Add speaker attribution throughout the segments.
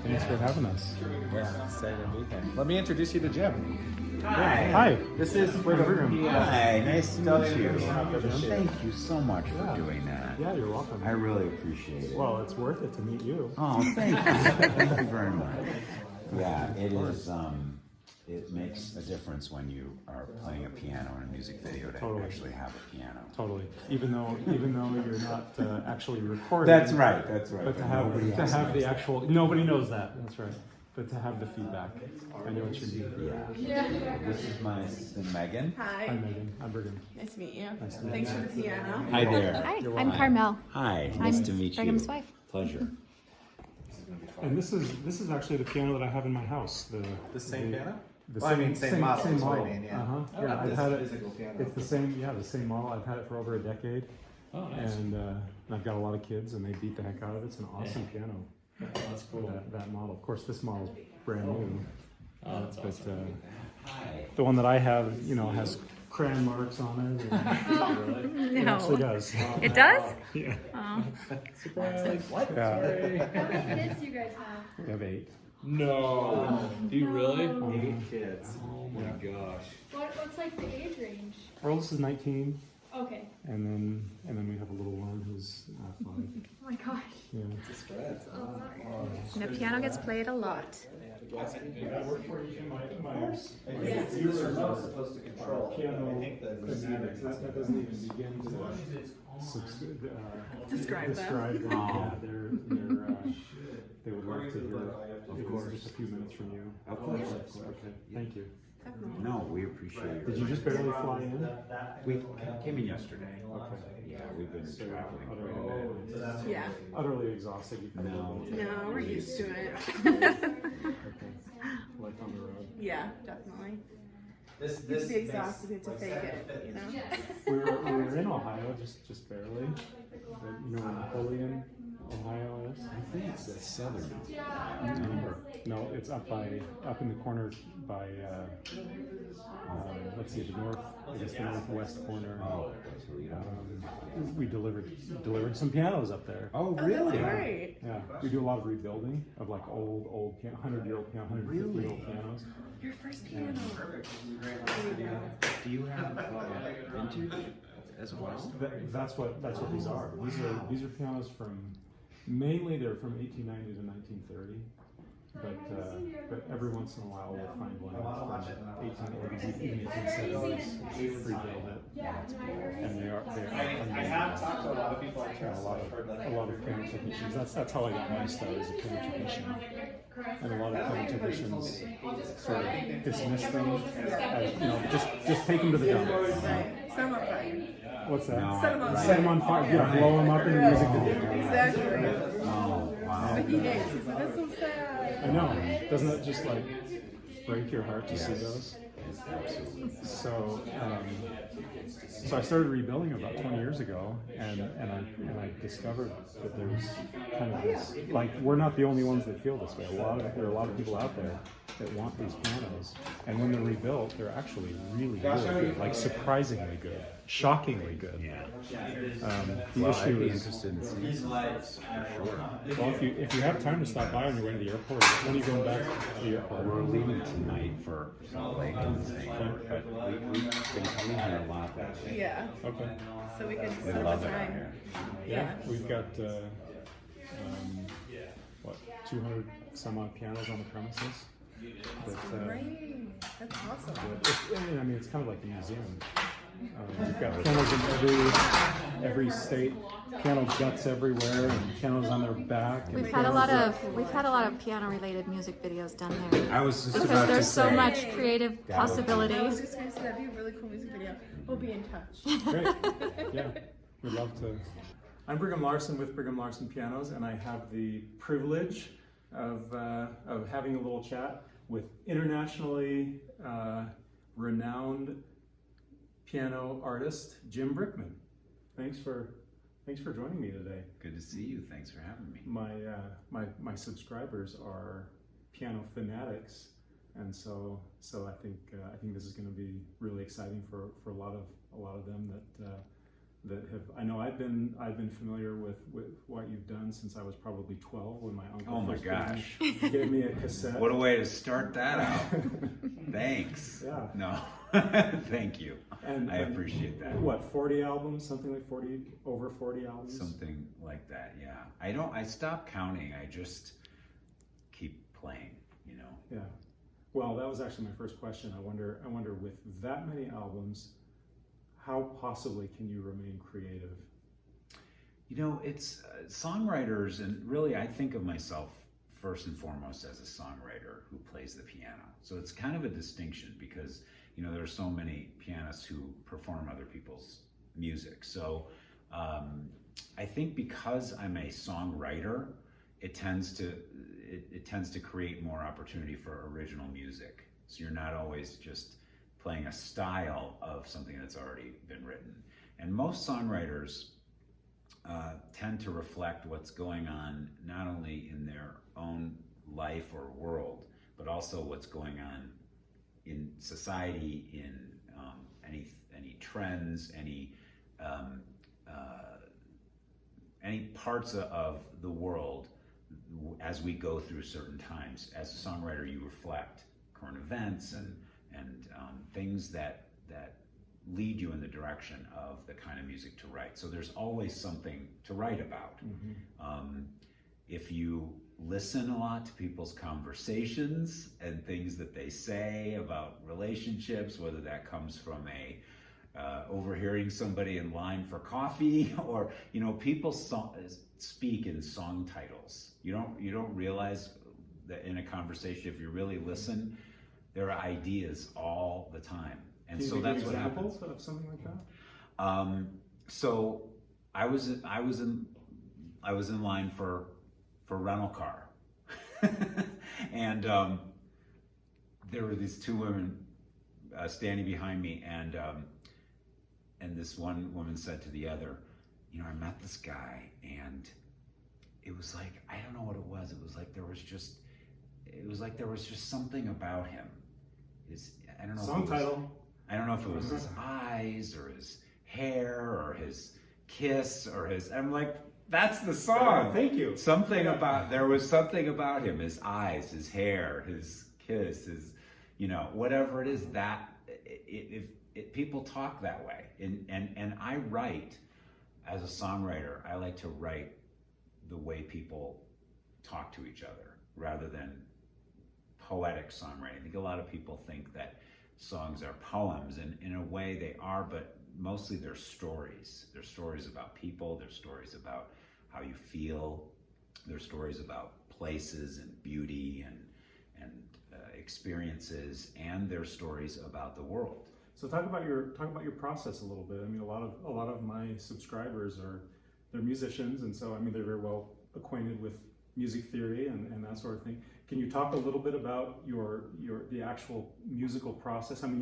Speaker 1: Thanks for having us.
Speaker 2: Yeah, excited to meet him. Let me introduce you to Jim.
Speaker 3: Hi.
Speaker 1: Hi.
Speaker 2: This is Brigham.
Speaker 3: Hi, nice to meet you.
Speaker 2: Thank
Speaker 3: Thank you so much for doing that.
Speaker 1: Yeah, you're welcome.
Speaker 3: I really appreciate it.
Speaker 1: Well, it's worth it to meet you.
Speaker 3: Oh, thank you. Thank you very much. Yeah, it is. It makes a difference when you are playing a piano in a music video to
Speaker 1: Totally.
Speaker 3: actually have a piano.
Speaker 1: Totally. Even though you're not actually recording.
Speaker 3: That's right. That's right.
Speaker 1: But to
Speaker 3: nobody
Speaker 1: have
Speaker 3: else
Speaker 1: the
Speaker 3: knows
Speaker 1: actual nobody knows that. That's right. But to have the feedback, I know what you mean.
Speaker 3: that. Yeah. This is my assistant Megan.
Speaker 1: Hi,
Speaker 4: Hi,
Speaker 1: Megan. I'm Brigham.
Speaker 4: nice to meet you.
Speaker 1: Nice to meet
Speaker 4: Thanks
Speaker 1: you.
Speaker 4: for the piano.
Speaker 3: Hi there.
Speaker 5: Hi,
Speaker 1: You're
Speaker 5: I'm
Speaker 1: welcome.
Speaker 5: Carmel.
Speaker 3: Hi. Nice
Speaker 5: I'm
Speaker 3: to meet
Speaker 5: Brigham's
Speaker 3: you.
Speaker 5: wife.
Speaker 3: Pleasure.
Speaker 1: And this is actually the piano that I have in my house.
Speaker 2: The same piano?
Speaker 1: The
Speaker 2: Well, I mean, same model
Speaker 1: Same
Speaker 2: is what I
Speaker 1: model.
Speaker 2: mean, yeah.
Speaker 1: Uh-huh.
Speaker 2: Oh,
Speaker 1: Yeah,
Speaker 2: not
Speaker 1: I've
Speaker 2: this
Speaker 1: had it.
Speaker 2: physical piano.
Speaker 1: It's the same. Yeah, the same model. I've had it for over a decade.
Speaker 2: Oh, nice.
Speaker 1: And I've got a lot of kids, and they beat the heck out of it. It's an awesome piano.
Speaker 2: Oh, that's cool.
Speaker 1: That model. Of course, this model's brand new.
Speaker 2: Oh, that's
Speaker 1: But
Speaker 2: awesome.
Speaker 1: the one that I have, has crayon marks on it. And it actually does.
Speaker 5: It does?
Speaker 1: Yeah.
Speaker 5: Oh.
Speaker 2: Surprise. What?
Speaker 1: Yeah.
Speaker 6: How many kids do you guys have?
Speaker 1: We have 8.
Speaker 7: No. Do you really?
Speaker 2: 8 kids.
Speaker 7: Oh my gosh.
Speaker 6: What's like the age range?
Speaker 1: Earl's is 19,
Speaker 6: Okay.
Speaker 1: and then we have a little one who's 5.
Speaker 6: Oh my gosh.
Speaker 1: Yeah.
Speaker 5: And the piano gets played a lot.
Speaker 2: This remote's supposed to control.
Speaker 1: Piano
Speaker 2: I think the
Speaker 1: fanatics. That doesn't even begin to
Speaker 4: Describe them.
Speaker 1: describe them. Yeah, they would love to hear just a few minutes from you.
Speaker 3: Of course.
Speaker 1: Okay, thank you.
Speaker 3: No, we appreciate it.
Speaker 1: Did you just barely fly in?
Speaker 3: We came in yesterday.
Speaker 1: Okay.
Speaker 3: Yeah, we've been traveling.
Speaker 4: Yeah.
Speaker 1: Utterly exhausted. You probably
Speaker 3: No.
Speaker 4: No, we're used to it.
Speaker 1: life on the road.
Speaker 4: Yeah, definitely. You have to be exhausted, you have to fake it,
Speaker 1: We were in Ohio just barely. But, where Napoleon, Ohio is?
Speaker 3: I think it's the southern.
Speaker 1: No, it's up in the corner by let's see, the northwest corner. We delivered some pianos up there.
Speaker 3: Oh,
Speaker 4: Oh,
Speaker 3: really?
Speaker 4: that's great.
Speaker 1: Yeah, we do a lot of rebuilding of like old 100-year-old piano, 150-year-old pianos.
Speaker 4: Your first piano.
Speaker 3: Do you have vintage as well?
Speaker 1: That's what these are. These are pianos mainly they're from 1890 to 1930. But every once in a while we'll find one from 1880s, even 1870s, rebuild it. And they are
Speaker 2: I have talked to a lot of people I trust.
Speaker 1: a lot of piano technicians. That's how I got my start as a piano technician. And a lot of piano technicians sort of dismiss things as, just take them to the dump.
Speaker 4: Right. Set them on fire.
Speaker 1: What's that?
Speaker 3: No.
Speaker 4: Set them on
Speaker 1: Set them on fire. Yeah, blow them up in the music video.
Speaker 4: Exactly.
Speaker 3: Oh, wow.
Speaker 4: But he hates it. That's so sad.
Speaker 1: I know. Doesn't that just like break your heart to see those? So I started rebuilding about 20 years ago, and I discovered that there's kind of this, like, we're not the only ones that feel this way. There are a lot of people out there that want these pianos, and when they're rebuilt, they're actually really good, like surprisingly good, shockingly good.
Speaker 3: Yeah.
Speaker 1: The
Speaker 3: Well,
Speaker 1: issue
Speaker 3: I'd be
Speaker 1: is,
Speaker 3: interested in seeing some for sure.
Speaker 1: well, if you have time to stop by on your way to the airport, when are you going back to the airport?
Speaker 3: We're leaving tonight for Salt Lake and thing, but we've been coming here a lot lately.
Speaker 4: Yeah.
Speaker 1: Okay.
Speaker 4: So we can
Speaker 3: We
Speaker 4: set
Speaker 3: love
Speaker 4: up
Speaker 3: it
Speaker 4: a
Speaker 3: out
Speaker 4: time.
Speaker 3: here.
Speaker 1: Yeah, we've got 200 some odd pianos on the premises. But,
Speaker 4: Great. That's awesome.
Speaker 1: it's kind of like a museum. We've got pianos in every state, piano guts everywhere, and pianos on their back. and
Speaker 5: We've had a lot
Speaker 1: pianos-
Speaker 5: of piano related music videos done there.
Speaker 3: I was just
Speaker 5: Because
Speaker 3: about
Speaker 5: there's
Speaker 3: to
Speaker 5: so
Speaker 3: say.
Speaker 5: much creative
Speaker 3: That would be-
Speaker 4: I was
Speaker 5: possibilities.
Speaker 4: just going to say that'd be a really cool music video. We'll be in touch.
Speaker 1: Great. Yeah, we'd love to. I'm Brigham Larson with Brigham Larson Pianos, and I have the privilege of having a little chat with internationally renowned piano artist Jim Brickman. Thanks for joining me today.
Speaker 3: Good to see you. Thanks for having me.
Speaker 1: My subscribers are piano fanatics, and so I think this is going to be really exciting for a lot of them I know I've been familiar with what you've done since I was probably 12 when my uncle
Speaker 3: Oh my
Speaker 1: first
Speaker 3: gosh.
Speaker 1: gave me a cassette.
Speaker 3: What a way to start that out. Thanks.
Speaker 1: Yeah.
Speaker 3: No, thank you.
Speaker 1: And
Speaker 3: I appreciate that.
Speaker 1: What, 40 albums, something like over 40 albums?
Speaker 3: Something like that, yeah. I stopped counting. I just keep playing, you know.
Speaker 1: Yeah. Well, that was actually my first question. I wonder with that many albums, how possibly can you remain creative?
Speaker 3: You know, it's songwriters, and really I think of myself first and foremost as a songwriter who plays the piano. So it's kind of a distinction because, you know, there are so many pianists who perform other people's music. So I think because I'm a songwriter, it tends to create more opportunity for original music. So you're not always just playing a style of something that's already been written. And most songwriters tend to reflect what's going on not only in their own life or world, but also what's going on in society, in any trends, any parts of the world as we go through certain times. As a songwriter, you reflect current events and things that lead you in the direction of the kind of music to write. So there's always something to write about. Mm-hmm. If you listen a lot to people's conversations and things that they say about relationships, whether that comes from overhearing somebody in line for coffee, or, you know, people speak in song titles. You don't realize that in a conversation, if you really listen, there are ideas all the time. And
Speaker 1: Can you
Speaker 3: so
Speaker 1: give
Speaker 3: that's what
Speaker 1: examples
Speaker 3: happens.
Speaker 1: of something like that?
Speaker 3: So I was in line for rental car, and there were these two women standing behind me, and this one woman said to the other, you know, I met this guy, and it was like, I don't know what it was. It was like there was just something about him. I don't know.
Speaker 1: Song title.
Speaker 3: I don't know if it was his eyes or his hair or his kiss or his. I'm like, that's the song.
Speaker 1: Thank you.
Speaker 3: There was something about him, his eyes, his hair, his kiss, his, you know, whatever it is, that people talk that way. And I write, as a songwriter, I like to write the way people talk to each other rather than poetic songwriting. I think a lot of people think that songs are poems, and in a way they are, but mostly they're stories. They're stories about people, they're stories about how you feel, they're stories about places and beauty and experiences, and they're stories about the world.
Speaker 1: So talk about your process a little bit. I mean, a lot of my subscribers they're musicians, and so I mean they're very well acquainted with music theory and that sort of thing. Can you talk a little bit about the actual musical process? I mean,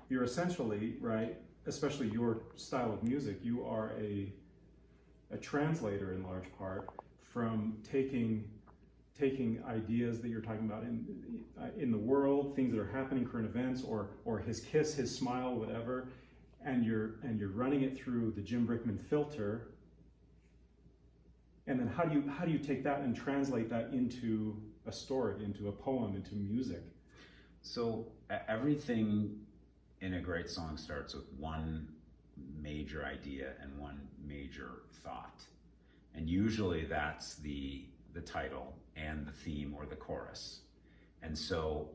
Speaker 1: you're essentially, right, especially your style of music, you are a translator in large part from taking ideas that you're talking about in the world, things that are happening, current events, or his kiss, his smile, whatever, and you're running it through the Jim Brickman filter. And then how do you take that and translate that into a story, into a poem, into music?
Speaker 3: So everything in a great song starts with one major idea and one major thought. And usually that's the title and the theme or the chorus. And so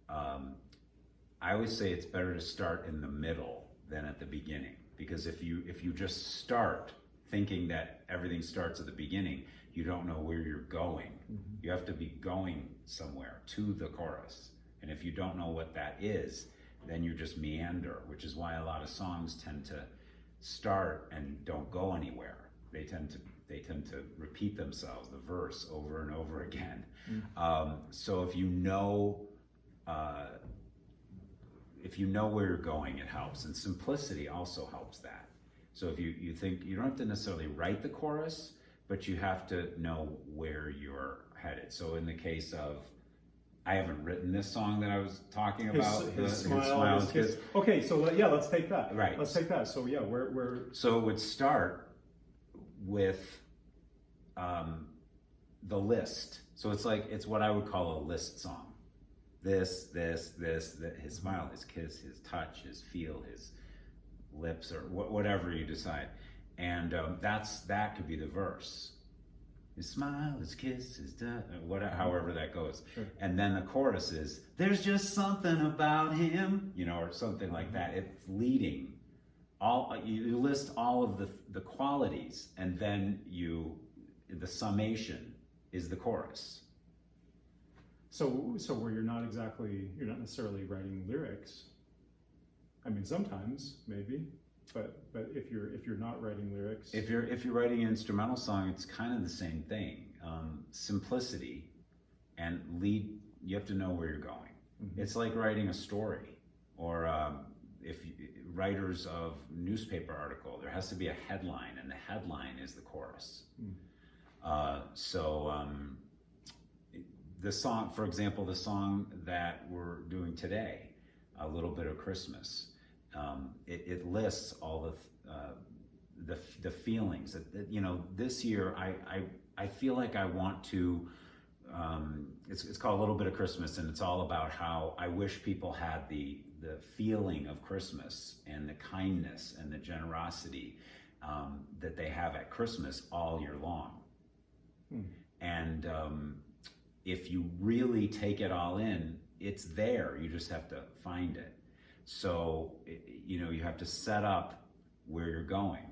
Speaker 3: I always say it's better to start in the middle than at the beginning, because if you just start thinking that everything starts at the beginning, you don't know where you're going. Mm-hmm. You have to be going somewhere to the chorus. And if you don't know what that is, then you just meander, which is why a lot of songs tend to start and don't go anywhere. They tend to repeat themselves, the verse, over and over again. Mm-hmm. So if you know where you're going, it helps. And simplicity also helps that. So if you think, you don't have to necessarily write the chorus, but you have to know where you're headed. So in the case of I haven't written this song that I was talking about.
Speaker 1: His smile, his kiss. Okay, so let's take that.
Speaker 3: Right.
Speaker 1: Let's take that. So yeah, we're
Speaker 3: So it would start with the list. So it's what I would call a list song. This, his smile, his kiss, his touch, his feel, his lips, or whatever you decide. And that could be the verse. His smile, his kiss, his however that goes.
Speaker 1: Sure.
Speaker 3: And then the chorus is, there's just something about him, or something like that. It's leading. You list all of the qualities, and then the summation is the chorus.
Speaker 1: So where you're not necessarily writing lyrics. I mean, sometimes maybe, but if you're not writing lyrics,
Speaker 3: If you're writing an instrumental song, it's kind of the same thing. Simplicity and lead. You have to know where you're going.
Speaker 1: Mm-hmm.
Speaker 3: It's like writing a story, or writers of newspaper article. There has to be a headline, and the headline is the chorus. The song, for example, the song that we're doing today, "A Little Bit of Christmas," it lists all the feelings that this year I feel like I want to. It's called "A Little Bit of Christmas," and it's all about how I wish people had the feeling of Christmas and the kindness and the generosity that they have at Christmas all year long. And if you really take it all in, it's there. You just have to find it. So, you have to set up where you're going.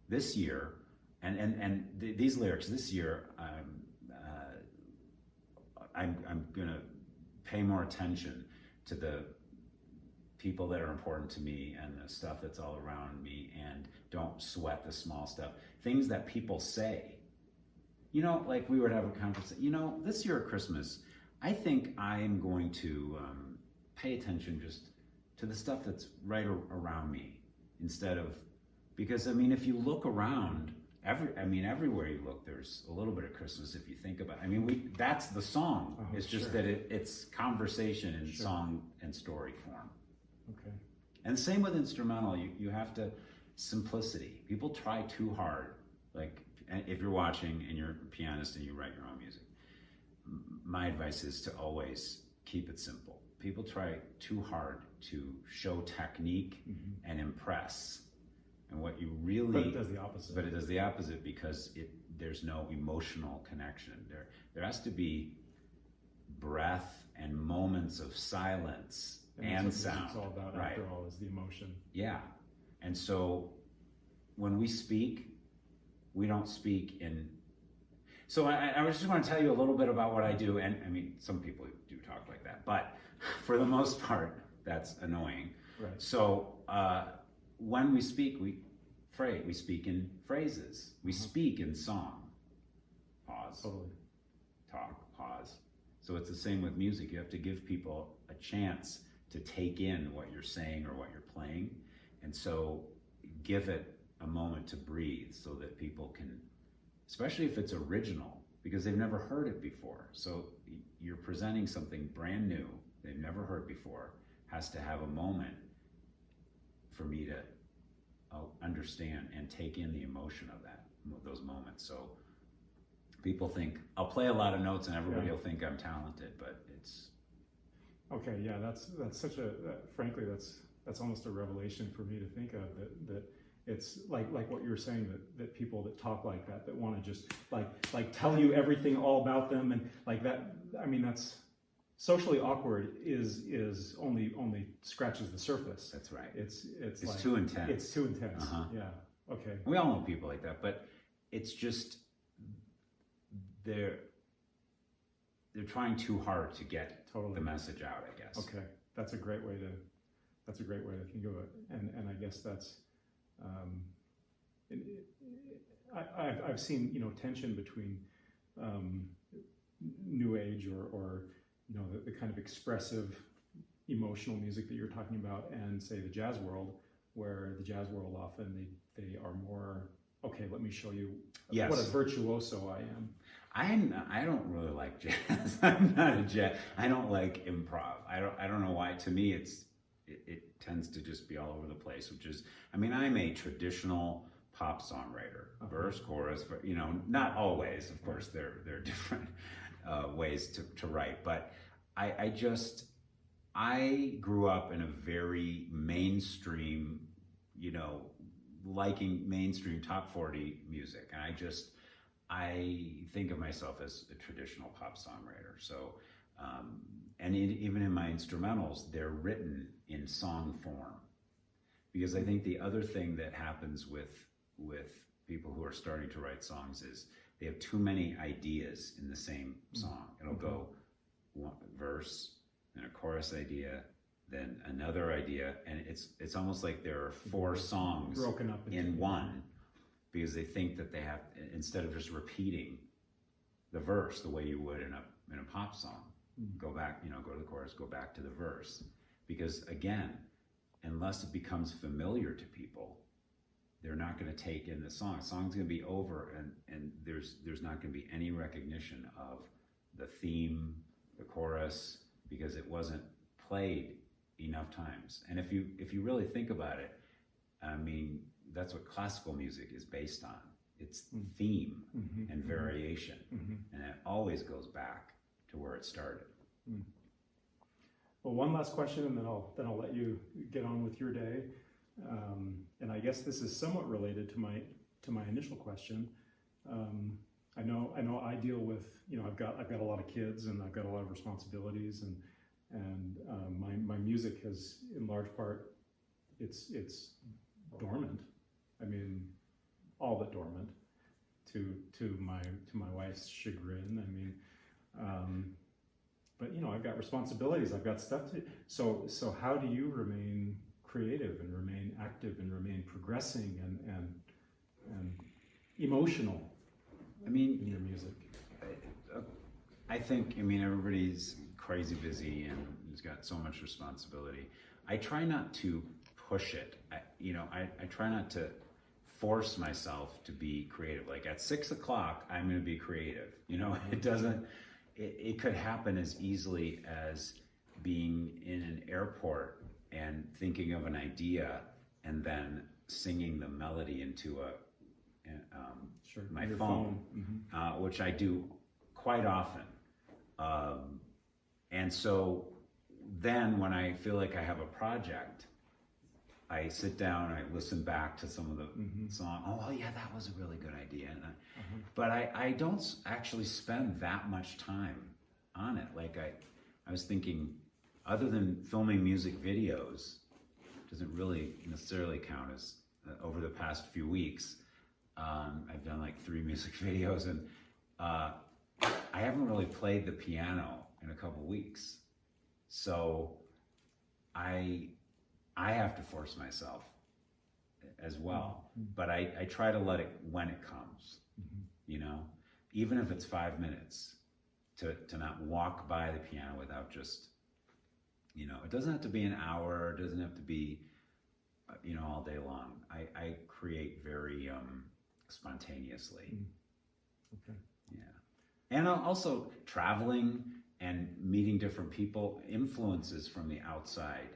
Speaker 3: This year, and these lyrics this year, I'm going to pay more attention to the people that are important to me and the stuff that's all around me, and don't sweat the small stuff. Things that people say. Like we would have a conversation, this year at Christmas, I think I'm going to pay attention just to the stuff that's right around me, instead of, because if you look around, everywhere you look, there's a little bit of Christmas if you think about it. That's the song. It's just that it's conversation in song and story form.
Speaker 1: okay.
Speaker 3: And same with instrumental, you have to, simplicity. People try too hard. Like, if you're watching and you're a pianist and you write your own music, my advice is to always keep it simple. People try too hard to show technique and impress. And what you really...
Speaker 1: But it does the opposite.
Speaker 3: But it does the opposite, because there's no emotional connection. There has to be breath and moments of silence and
Speaker 1: that's what
Speaker 3: sound.
Speaker 1: it's all about,
Speaker 3: right.
Speaker 1: After all, is the emotion.
Speaker 3: Yeah. And so when we speak, we don't speak in... So I was just going to tell you a little bit about what I do. And some people do talk like that, but for the most part, that's annoying.
Speaker 1: Right.
Speaker 3: So when we speak, we speak in phrases. We speak in song. Pause.
Speaker 1: Totally.
Speaker 3: Talk. Pause. So it's the same with music. You have to give people a chance to take in what you're saying or what you're playing. And so give it a moment to breathe, so that people can, especially if it's original, because they've never heard it before. So you're presenting something brand new they've never heard before, has to have a moment for me to understand and take in the emotion of those moments. So people think I'll play a lot of notes and everybody will think I'm talented, but it's...
Speaker 1: Okay, yeah, that's such a, frankly, that's almost a revelation for me to think of, that it's like what you were saying, that people that talk like that want to just like tell you everything all about them, and like that. That's socially awkward. Is only scratches the surface.
Speaker 3: That's right.
Speaker 1: It's
Speaker 3: like, too intense.
Speaker 1: It's too intense. Yeah. Okay.
Speaker 3: We all know people like that, but it's just they're trying too hard to get the message out, I guess.
Speaker 1: Okay, that's a great way to think of it, and I guess that's. I've seen tension between new age or the kind of expressive emotional music that you're talking about, and say the jazz world, where the jazz world often they are more okay, let me show you
Speaker 3: Yes.
Speaker 1: what a virtuoso I am.
Speaker 3: I don't really like jazz. I'm not a jazz. I don't like improv. I don't know why. To me, it tends to just be all over the place. Which is, I mean, I'm a traditional pop songwriter, verse, chorus. But, you know, not always. Of course, there are different ways to write. But I grew up in a very mainstream, you know, liking mainstream top 40 music, and I think of myself as a traditional pop songwriter. So, and even in my instrumentals, they're written in song form, because I think the other thing that happens with people who are starting to write songs is they have too many ideas in the same song. It'll go one verse, then a chorus idea, then another idea, and it's almost like there are 4 songs
Speaker 1: Broken up
Speaker 3: in one, because they think that they have, instead of just repeating the verse the way you would in a pop song, go back, you know, go to the chorus, go back to the verse, because again, unless it becomes familiar to people, they're not going to take in the song. The song's going to be over, and there's not going to be any recognition of the theme, the chorus, because it wasn't played enough times. And if you really think about it, I mean, that's what classical music is based on. It's theme and variation, and it always goes back to where it started.
Speaker 1: Well, one last question, and then I'll let you get on with your day. And I guess this is somewhat related to my initial question. I know I deal with, you know, I've got a lot of kids, and I've got a lot of responsibilities, and my music has, in large part, it's dormant. I mean, all but dormant, to my wife's chagrin. I mean, but you know, I've got responsibilities. I've got stuff to. So how do you remain creative and remain active and remain progressing and emotional?
Speaker 3: I mean,
Speaker 1: in your music.
Speaker 3: I think, I mean, everybody's crazy busy and has got so much responsibility. I try not to push it. I try not to force myself to be creative. Like at 6 o'clock, I'm going to be creative. You know, it could happen as easily as being in an airport and thinking of an idea and then singing the melody into my phone, which I do quite often. And so then when I feel like I have a project, I sit down and I listen back to some of the song. Oh yeah, that was a really good idea. And but I don't actually spend that much time on it. Like I was thinking, other than filming music videos, doesn't really necessarily count as over the past few weeks. I've done like 3 music videos, and I haven't really played the piano in a couple weeks. So I have to force myself as well, but I try to let it when it comes, you know, even if it's 5 minutes, to not walk by the piano without just, you know, it doesn't have to be an hour, it doesn't have to be, you know, all day long. I create very spontaneously.
Speaker 1: Okay.
Speaker 3: Yeah. And also traveling and meeting different people, influences from the outside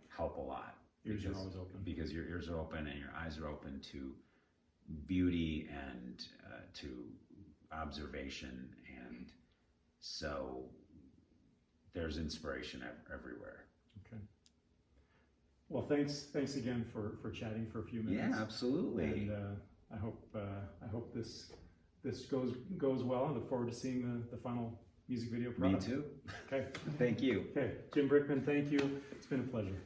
Speaker 3: help a lot.
Speaker 1: Ears are always open.
Speaker 3: Because your ears are open and your eyes are open to beauty and to observation, and so there's inspiration everywhere.
Speaker 1: Okay. Well, thanks again for chatting for a few minutes.
Speaker 3: Yeah, absolutely.
Speaker 1: And I hope this goes well. I look forward to seeing the final music video product.
Speaker 3: Me too.
Speaker 1: Okay.
Speaker 3: Thank you.
Speaker 1: Okay, Jim Brickman, thank you. It's been a pleasure.